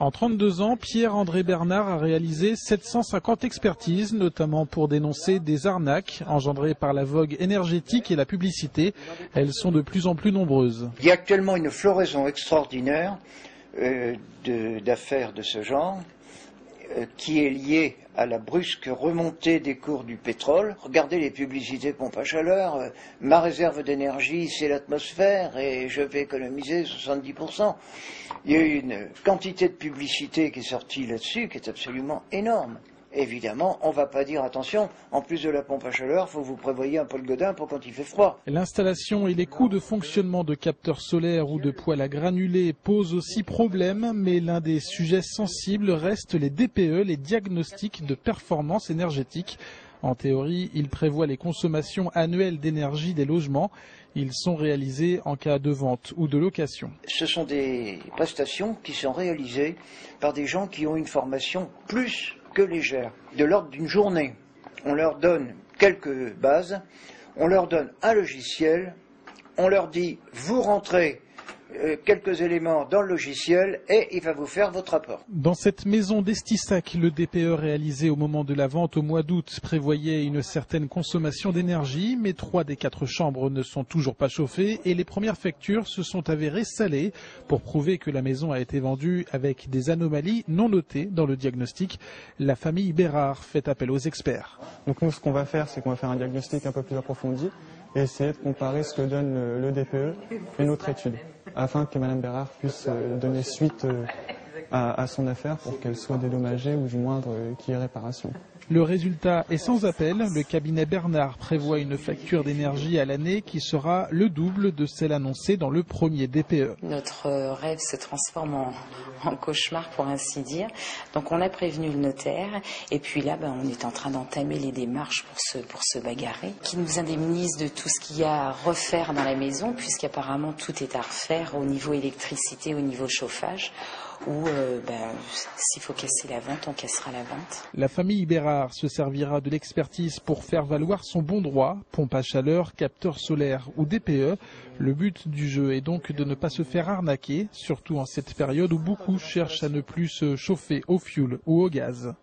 En 32 ans, Pierre-André Bernard a réalisé 750 expertises, notamment pour dénoncer des arnaques engendrées par la vogue énergétique et la publicité. Elles sont de plus en plus nombreuses. Il y a actuellement une floraison extraordinaire d'affaires de ce genre qui est liée à la brusque remontée des cours du pétrole. Regardez les publicités pompes à chaleur, ma réserve d'énergie c'est l'atmosphère et je vais économiser 70%. Il y a eu une quantité de publicité qui est sortie là-dessus qui est absolument énorme. Évidemment, on ne va pas dire attention, en plus de la pompe à chaleur, il faut que vous prévoyiez un peu le godin pour quand il fait froid. L'installation et les coûts de fonctionnement de capteurs solaires ou de poêles à granulés posent aussi problème, mais l'un des sujets sensibles reste les DPE, les diagnostics de performance énergétique. En théorie, ils prévoient les consommations annuelles d'énergie des logements. Ils sont réalisés en cas de vente ou de location. Ce sont des prestations qui sont réalisées par des gens qui ont une formation plus que légère, de l'ordre d'une journée. On leur donne quelques bases, on leur donne un logiciel, on leur dit vous rentrez quelques éléments dans le logiciel et il va vous faire votre rapport. Dans cette maison d'Estissac, le DPE réalisé au moment de la vente au mois d'août prévoyait une certaine consommation d'énergie, mais 3 des 4 chambres ne sont toujours pas chauffées et les premières factures se sont avérées salées pour prouver que la maison a été vendue avec des anomalies non notées dans le diagnostic. La famille Bérard fait appel aux experts. Donc nous, ce qu'on va faire, c'est qu'on va faire un diagnostic un peu plus approfondi et essayer de comparer ce que donne le DPE et notre étude, afin que Mme Bérard puisse donner suite à son affaire pour qu'elle soit dédommagée ou du moindre qu'il y ait réparation. Le résultat est sans appel. Le cabinet Bernard prévoit une facture d'énergie à l'année qui sera le double de celle annoncée dans le premier DPE. Notre rêve se transforme en cauchemar pour ainsi dire. Donc on a prévenu le notaire et puis là on est en train d'entamer les démarches pour se bagarrer, qui nous indemnise de tout ce qu'il y a à refaire dans la maison puisqu'apparemment tout est à refaire au niveau électricité, au niveau chauffage. Ou s'il faut casser la vente, on cassera la vente. La famille Bérard se servira de l'expertise pour faire valoir son bon droit, pompe à chaleur, capteur solaire ou DPE. Le but du jeu est donc de ne pas se faire arnaquer, surtout en cette période où beaucoup cherchent à ne plus se chauffer au fioul ou au gaz.